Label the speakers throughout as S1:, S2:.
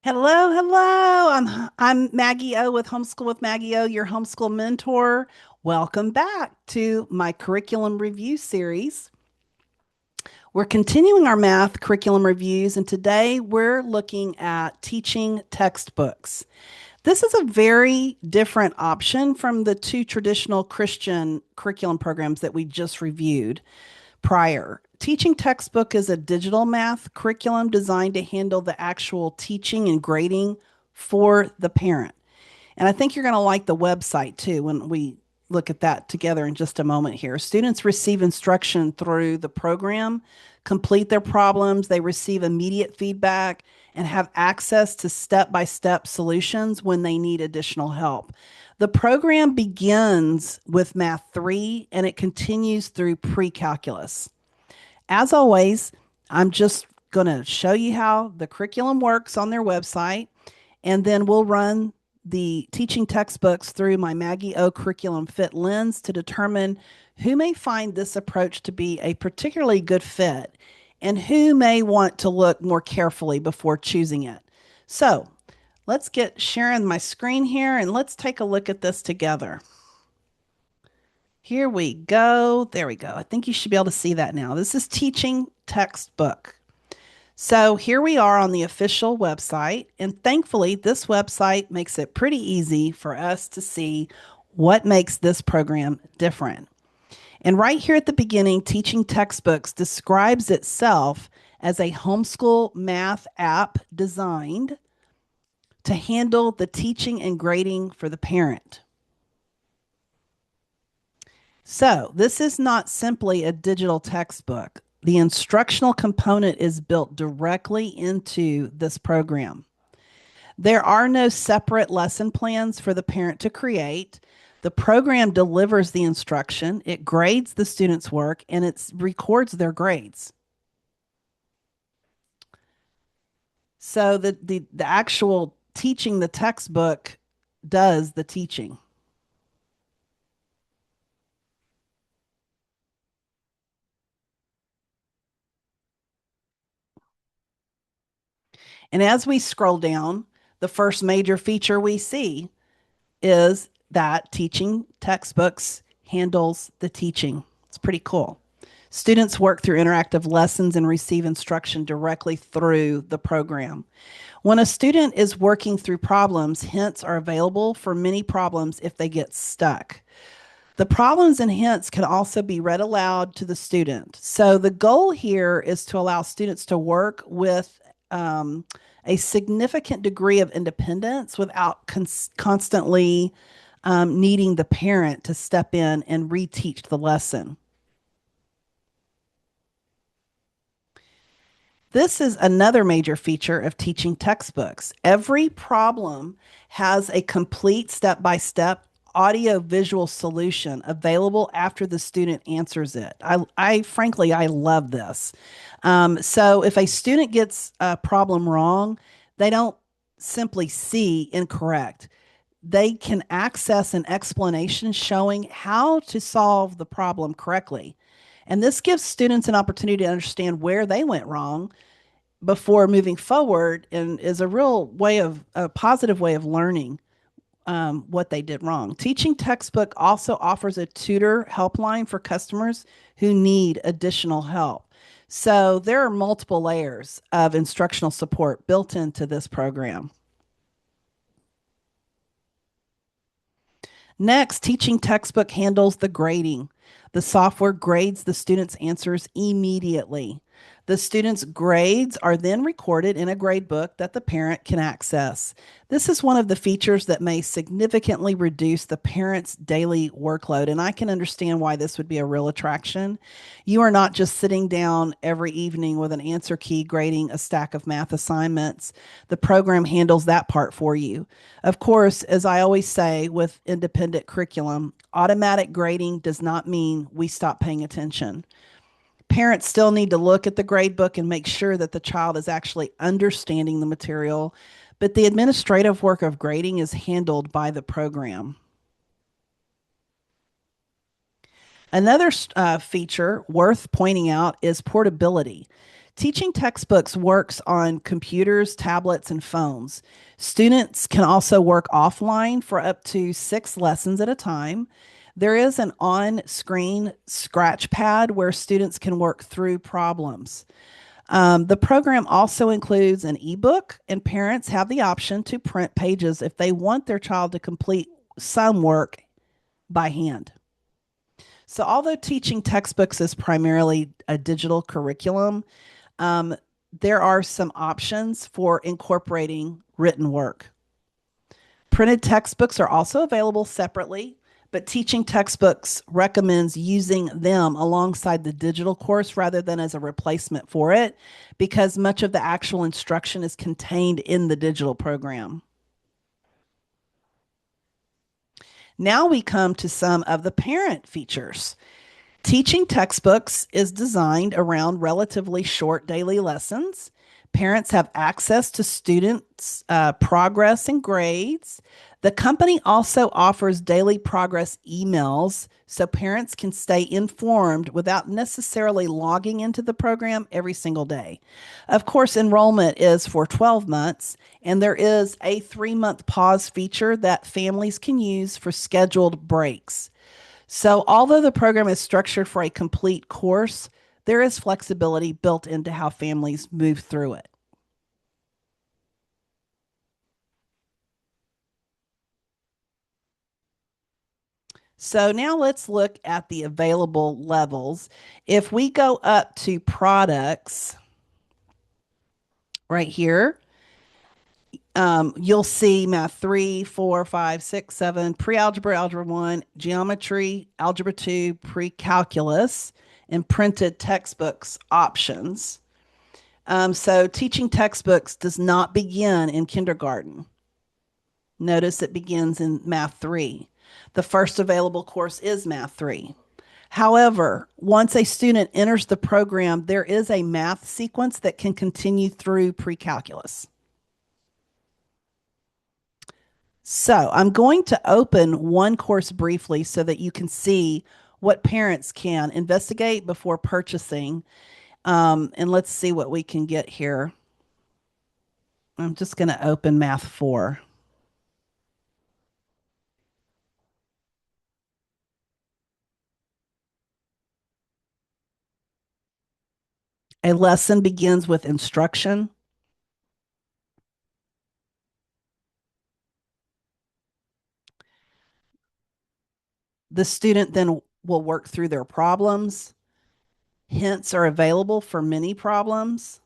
S1: Hello, hello. I'm Maggie O with Homeschool with Maggie O, your homeschool mentor. Welcome back to my curriculum review series. We're continuing our math curriculum reviews, and today we're looking at teaching textbooks. This is a very different option from the two traditional Christian curriculum programs that we just reviewed prior. Teaching textbook is a digital math curriculum designed to handle the actual teaching and grading for the parent. And I think you're going to like the website too when we look at that together in just a moment here. Students receive instruction through the program, complete their problems, they receive immediate feedback, and have access to step by step solutions when they need additional help. The program begins with Math 3 and it continues through pre calculus. As always, I'm just going to show you how the curriculum works on their website, and then we'll run the teaching textbooks through my Maggie O curriculum fit lens to determine who may find this approach to be a particularly good fit and who may want to look more carefully before choosing it. So let's get sharing my screen here and let's take a look at this together. Here we go. There we go. I think you should be able to see that now. This is teaching textbook. So here we are on the official website, and thankfully, this website makes it pretty easy for us to see what makes this program different. And right here at the beginning, teaching textbooks describes itself as a homeschool math app designed to handle the teaching and grading for the parent. So, this is not simply a digital textbook. The instructional component is built directly into this program. There are no separate lesson plans for the parent to create. The program delivers the instruction, it grades the student's work, and it records their grades. So, the actual teaching the textbook does the teaching. And as we scroll down, the first major feature we see is that teaching textbooks handles the teaching. It's pretty cool. Students work through interactive lessons and receive instruction directly through the program. When a student is working through problems, hints are available for many problems if they get stuck. The problems and hints can also be read aloud to the student. So the goal here is to allow students to work with a significant degree of independence without constantly needing the parent to step in and reteach the lesson. This is another major feature of teaching textbooks. Every problem has a complete step by step audio visual solution available after the student answers it. I frankly, I love this. So if a student gets a problem wrong, they don't simply see incorrect. They can access an explanation showing how to solve the problem correctly. And this gives students an opportunity to understand where they went wrong before moving forward and is a real way of a positive way of learning what they did wrong. Teaching textbook also offers a tutor helpline for customers who need additional help. So there are multiple layers of instructional support built into this program. Next, teaching textbook handles the grading. The software grades the students' answers immediately. The students' grades are then recorded in a grade book that the parent can access. This is one of the features that may significantly reduce the parent's daily workload, and I can understand why this would be a real attraction. You are not just sitting down every evening with an answer key grading a stack of math assignments. The program handles that part for you. Of course, as I always say with independent curriculum, automatic grading does not mean we stop paying attention. Parents still need to look at the grade book and make sure that the child is actually understanding the material, but the administrative work of grading is handled by the program. Another feature worth pointing out is portability. Teaching textbooks works on computers, tablets, and phones. Students can also work offline for up to 6 lessons at a time. There is an on screen scratch pad where students can work through problems. The program also includes an ebook, and parents have the option to print pages if they want their child to complete some work by hand. So, although teaching textbooks is primarily a digital curriculum, um, there are some options for incorporating written work. Printed textbooks are also available separately, but teaching textbooks recommends using them alongside the digital course rather than as a replacement for it because much of the actual instruction is contained in the digital program. Now we come to some of the parent features. Teaching textbooks is designed around relatively short daily lessons. Parents have access to students' progress and grades. The company also offers daily progress emails so parents can stay informed without necessarily logging into the program every single day. Of course, enrollment is for 12 months, and there is a 3-month pause feature that families can use for scheduled breaks. So, although the program is structured for a complete course, there is flexibility built into how families move through it. So, now let's look at the available levels. If we go up to products right here, you'll see math 3, 4, 5, 6, 7, pre algebra, algebra 1, geometry, algebra 2, pre calculus, and printed textbooks options. So teaching textbooks does not begin in kindergarten. Notice it begins in Math 3. The first available course is Math 3. However, once a student enters the program, there is a math sequence that can continue through pre-calculus. So I'm going to open one course briefly so that you can see what parents can investigate before purchasing. And let's see what we can get here. I'm just going to open Math 4. A lesson begins with instruction. The student then will work through their problems. Hints are available for many problems.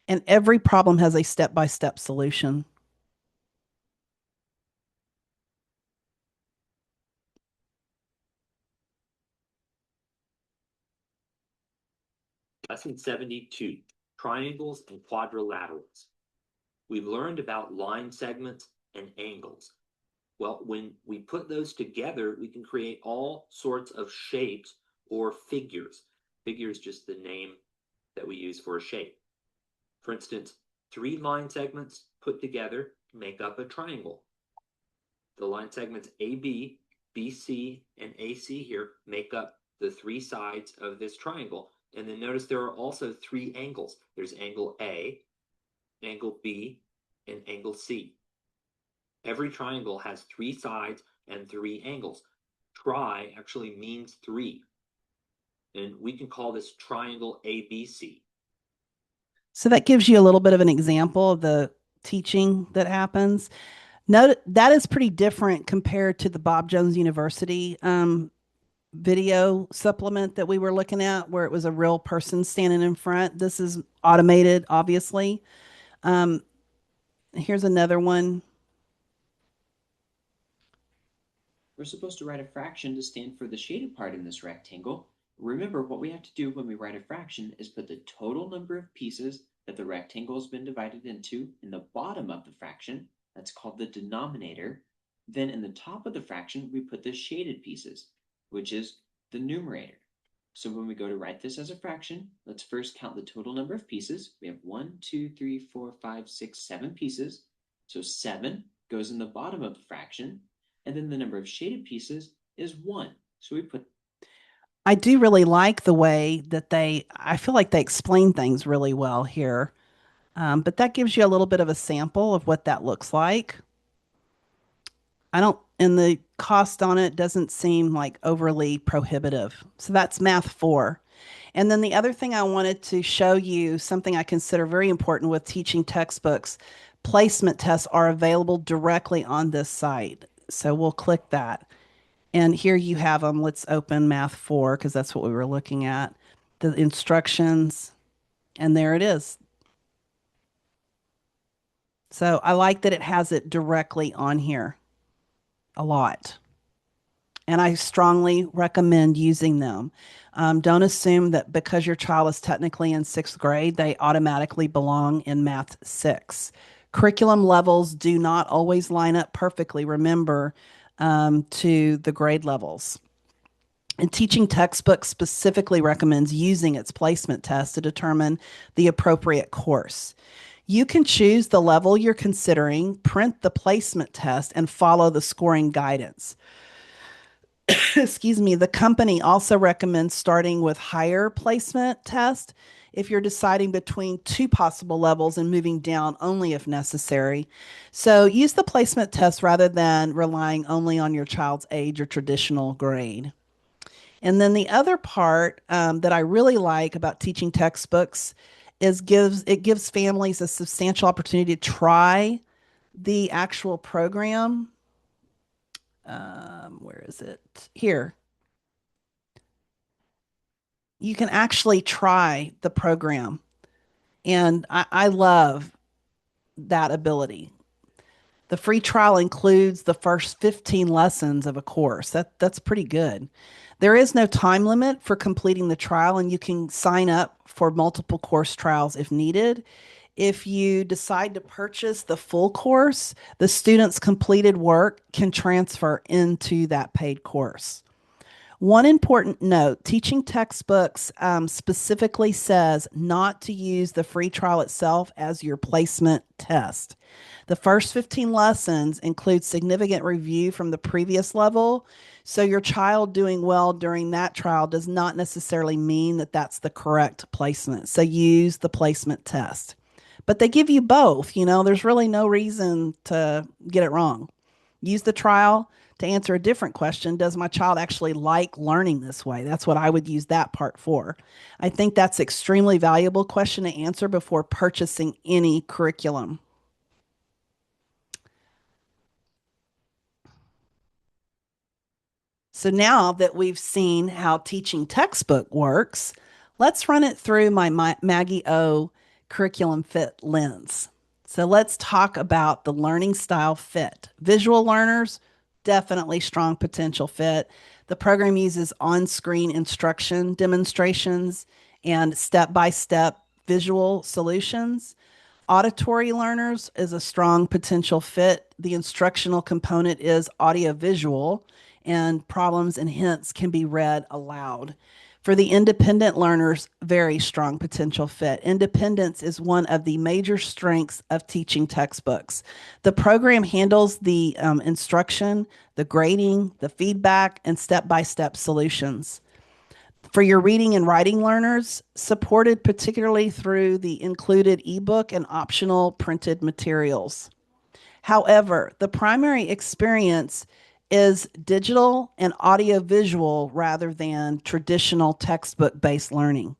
S1: And every problem has a step by step solution.
S2: Lesson 72, triangles and quadrilaterals. We've learned about line segments and angles. Well, when we put those together, we can create all sorts of shapes or figures. Figure is just the name that we use for a shape. For instance, 3 line segments put together make up a triangle. The line segments AB, BC, and AC here make up the 3 sides of this triangle. And then notice there are also 3 angles. There's angle A, angle B, and angle C. Every triangle has 3 sides and 3 angles. Tri actually means 3. And we can call this triangle ABC.
S1: So that gives you a little bit of an example of the teaching that happens. Note that is pretty different compared to the Bob Jones University video supplement that we were looking at, where it was a real person standing in front. This is automated, obviously. Um, Here's another one.
S3: We're supposed to write a fraction to stand for the shaded part in this rectangle. Remember, what we have to do when we write a fraction is put the total number of pieces that the rectangle has been divided into in the bottom of the fraction. That's called the denominator. Then in the top of the fraction, we put the shaded pieces, which is the numerator. So when we go to write this as a fraction, let's first count the total number of pieces. We have 1, 2, 3, 4, 5, 6, 7 pieces. So 7 goes in the bottom of the fraction, and then the number of shaded pieces is 1. So we put
S1: I do really like the way that I feel like they explain things really well here. But that gives you a little bit of a sample of what that looks like. I don't, and the cost on it doesn't seem like overly prohibitive. So that's math 4. And then the other thing I wanted to show you, something I consider very important with teaching textbooks, placement tests are available directly on this site. So we'll click that. And here you have them. Let's open math 4 because that's what we were looking at. The instructions, and there it is. So I like that it has it directly on here a lot. And I strongly recommend using them. Don't assume that because your child is technically in 6th grade, they automatically belong in Math 6. Curriculum levels do not always line up perfectly, remember, to the grade levels. And teaching textbook specifically recommends using its placement test to determine the appropriate course. You can choose the level you're considering, print the placement test, and follow the scoring guidance. Excuse me, the company also recommends starting with higher placement test if you're deciding between two possible levels and moving down only if necessary. So use the placement test rather than relying only on your child's age or traditional grade. And then the other part that I really like about teaching textbooks is gives families a substantial opportunity to try the actual program. Where is it? Here. You can actually try the program. And I love that ability. The free trial includes the first 15 lessons of a course. That's pretty good. There is no time limit for completing the trial, and you can sign up for multiple course trials if needed. If you decide to purchase the full course, the student's completed work can transfer into that paid course. One important note, teaching textbooks specifically says not to use the free trial itself as your placement test. The first 15 lessons include significant review from the previous level. So your child doing well during that trial does not necessarily mean that that's the correct placement. So use the placement test. But they give you both, there's really no reason to get it wrong. Use the trial to answer a different question. Does my child actually like learning this way? That's what I would use that part for. I think that's extremely valuable question to answer before purchasing any curriculum. So now that we've seen how teaching textbook works, let's run it through my Maggie O curriculum fit lens. So let's talk about the learning style fit. Visual learners, definitely strong potential fit. The program uses on-screen instruction demonstrations and step-by-step visual solutions. Auditory learners is a strong potential fit. The instructional component is audiovisual, and problems and hints can be read aloud. For the independent learners, very strong potential fit. Independence is one of the major strengths of teaching textbooks. The program handles the instruction, the grading, the feedback, and step by step solutions. For your reading and writing learners, supported particularly through the included ebook and optional printed materials. However, the primary experience is digital and audiovisual rather than traditional textbook based learning.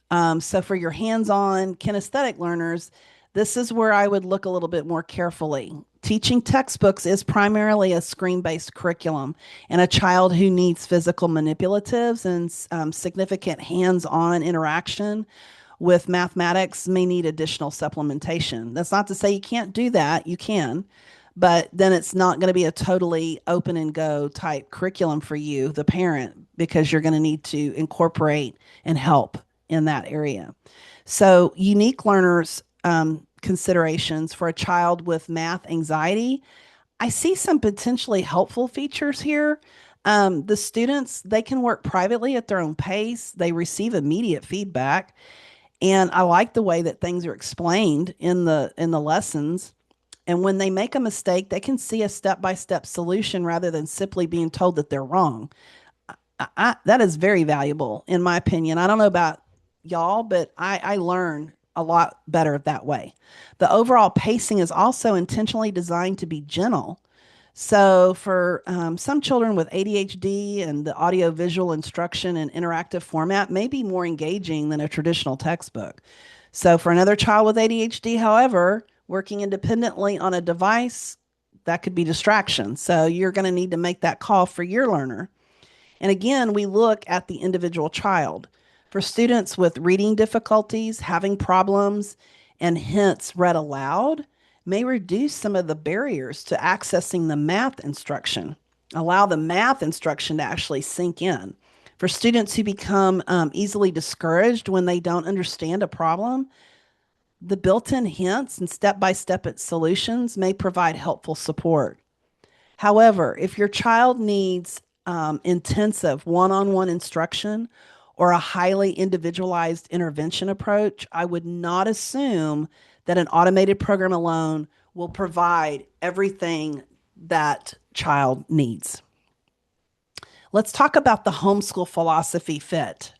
S1: So, for your hands on kinesthetic learners, this is where I would look a little bit more carefully. Teaching textbooks is primarily a screen based curriculum, and a child who needs physical manipulatives and significant hands on interaction with mathematics may need additional supplementation. That's not to say you can't do that, you can, but then it's not going to be a totally open and go type curriculum for you, the parent, because you're going to need to incorporate and help in that area. So, unique learners considerations for a child with math anxiety. I see some potentially helpful features here. The students, they can work privately at their own pace. They receive immediate feedback. And I like the way that things are explained in the lessons. And when they make a mistake, they can see a step by step solution rather than simply being told that they're wrong. That is very valuable, in my opinion. I don't know about y'all, but I learn a lot better that way. The overall pacing is also intentionally designed to be gentle. So, for some children with ADHD, and the audio visual instruction and interactive format may be more engaging than a traditional textbook. So, for another child with ADHD, however, working independently on a device, that could be distraction. So, you're going to need to make that call for your learner. And again, we look at the individual child. For students with reading difficulties, having problems, and hints read aloud may reduce some of the barriers to accessing the math instruction, allow the math instruction to actually sink in. For students who become easily discouraged when they don't understand a problem, the built in hints and step by step solutions may provide helpful support. However, if your child needs intensive one on one instruction or a highly individualized intervention approach, I would not assume that an automated program alone will provide everything that child needs. Let's talk about the homeschool philosophy fit.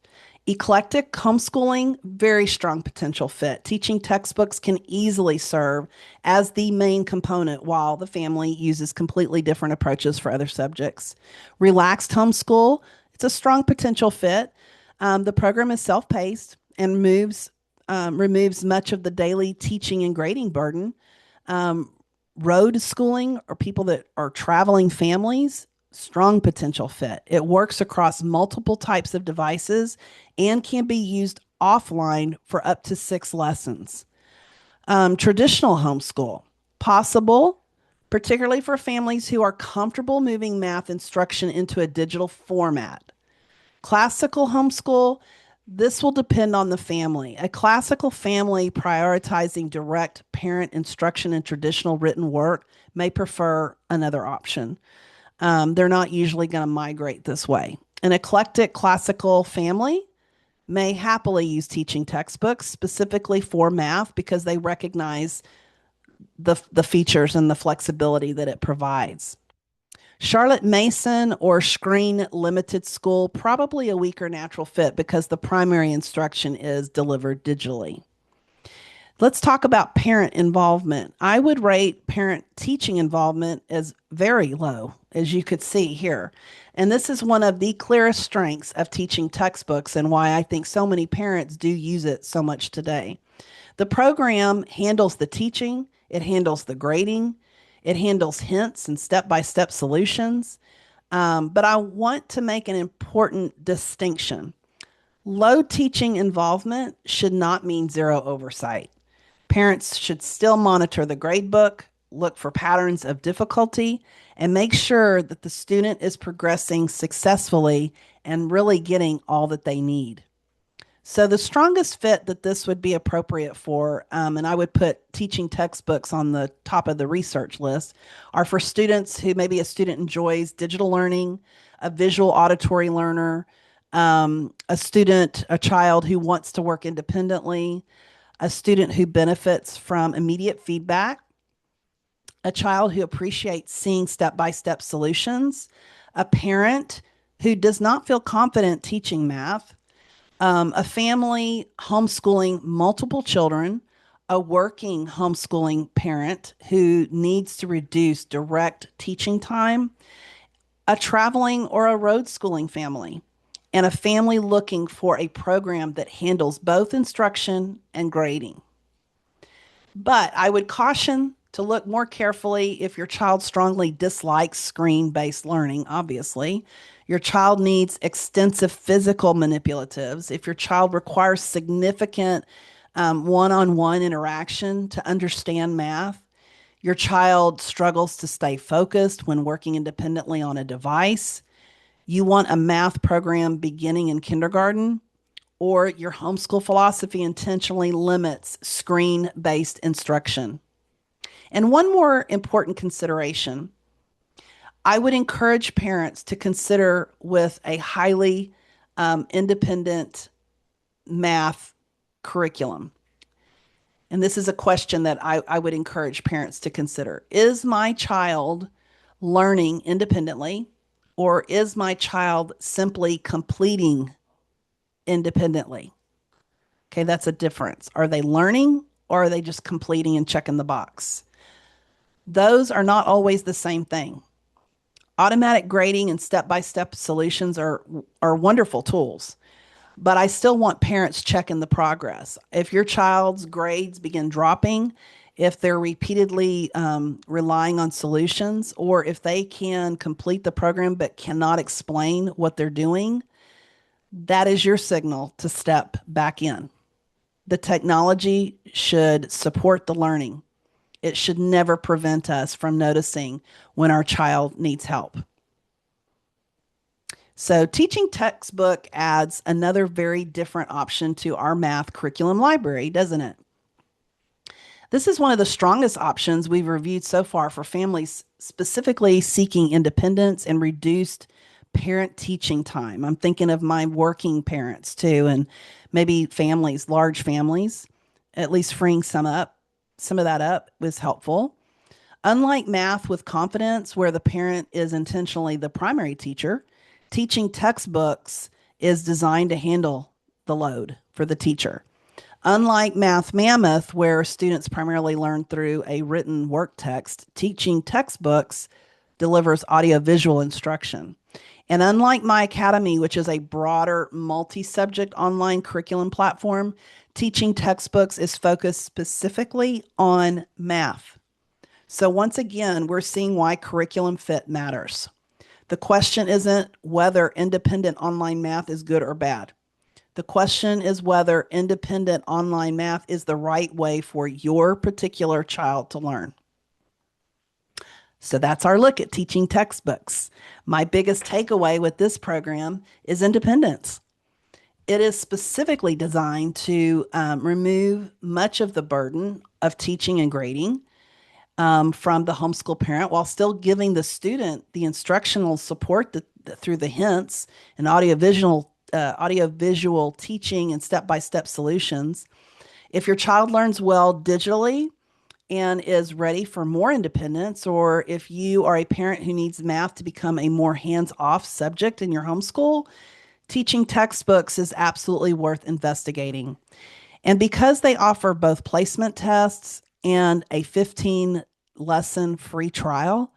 S1: Eclectic homeschooling, very strong potential fit. Teaching textbooks can easily serve as the main component while the family uses completely different approaches for other subjects. Relaxed homeschool, it's a strong potential fit. The program is self paced and removes much of the daily teaching and grading burden. Um, Road schooling, or people that are traveling families, strong potential fit. It works across multiple types of devices and can be used offline for up to 6 lessons. Traditional homeschool, possible, particularly for families who are comfortable moving math instruction into a digital format. Classical homeschool, this will depend on the family. A classical family prioritizing direct parent instruction and traditional written work may prefer another option. They're not usually going to migrate this way. An eclectic classical family may happily use teaching textbooks specifically for math because they recognize the features and the flexibility that it provides. Charlotte Mason or Screen Limited School, probably a weaker natural fit because the primary instruction is delivered digitally. Let's talk about parent involvement. I would rate parent teaching involvement as very low, as you could see here. And this is one of the clearest strengths of teaching textbooks and why I think so many parents do use it so much today. The program handles the teaching, it handles the grading, it handles hints and step by step solutions. But I want to make an important distinction. Low teaching involvement should not mean zero oversight. Parents should still monitor the gradebook, look for patterns of difficulty, and make sure that the student is progressing successfully and really getting all that they need. So, the strongest fit that this would be appropriate for, and I would put teaching textbooks on the top of the research list, are for students who maybe a student enjoys digital learning, a visual auditory learner, a child who wants to work independently, a student who benefits from immediate feedback, a child who appreciates seeing step by step solutions, a parent who does not feel confident teaching math, a family homeschooling multiple children, a working homeschooling parent who needs to reduce direct teaching time, a traveling or a road schooling family, and a family looking for a program that handles both instruction and grading. But I would caution to look more carefully if your child strongly dislikes screen based learning, obviously. Your child needs extensive physical manipulatives. If your child requires significant one on one interaction to understand math, your child struggles to stay focused when working independently on a device, you want a math program beginning in kindergarten, or your homeschool philosophy intentionally limits screen based instruction. And one more important consideration, I would encourage parents to consider with a highly independent math curriculum. And this is a question that I would encourage parents to consider. Is my child learning independently, or is my child simply completing independently? Okay, that's a difference. Are they learning, or are they just completing and checking the box? Those are not always the same thing. Automatic grading and step-by-step solutions are wonderful tools, but I still want parents checking the progress. If your child's grades begin dropping, if they're repeatedly relying on solutions, or if they can complete the program but cannot explain what they're doing, that is your signal to step back in. The technology should support the learning. It should never prevent us from noticing when our child needs help. So, teaching textbook adds another very different option to our math curriculum library, doesn't it? This is one of the strongest options we've reviewed so far for families specifically seeking independence and reduced parent teaching time. I'm thinking of my working parents too, and maybe families, large families, at least freeing some of that up was helpful. Unlike math with confidence, where the parent is intentionally the primary teacher, teaching textbooks is designed to handle the load for the teacher. Unlike Math Mammoth, where students primarily learn through a written work text, teaching textbooks delivers audiovisual instruction. And unlike My Academy, which is a broader multi subject online curriculum platform, teaching textbooks is focused specifically on math. So, once again, we're seeing why curriculum fit matters. The question isn't whether independent online math is good or bad. The question is whether independent online math is the right way for your particular child to learn. So that's our look at teaching textbooks. My biggest takeaway with this program is independence. It is specifically designed to remove much of the burden of teaching and grading from the homeschool parent while still giving the student the instructional support through the hints and audiovisual teaching and step-by-step solutions. If your child learns well digitally and is ready for more independence, or if you are a parent who needs math to become a more hands-off subject in your homeschool, teaching textbooks is absolutely worth investigating. And because they offer both placement tests and a 15 lesson free trial,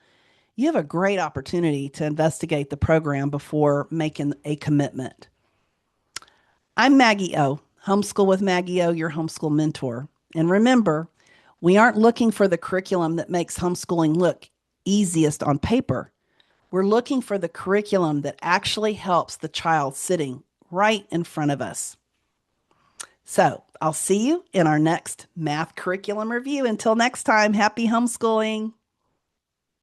S1: you have a great opportunity to investigate the program before making a commitment. I'm Maggie O, Homeschool with Maggie O, your homeschool mentor. And remember, we aren't looking for the curriculum that makes homeschooling look easiest on paper. We're looking for the curriculum that actually helps the child sitting right in front of us. So I'll see you in our next math curriculum review. Until next time, happy homeschooling.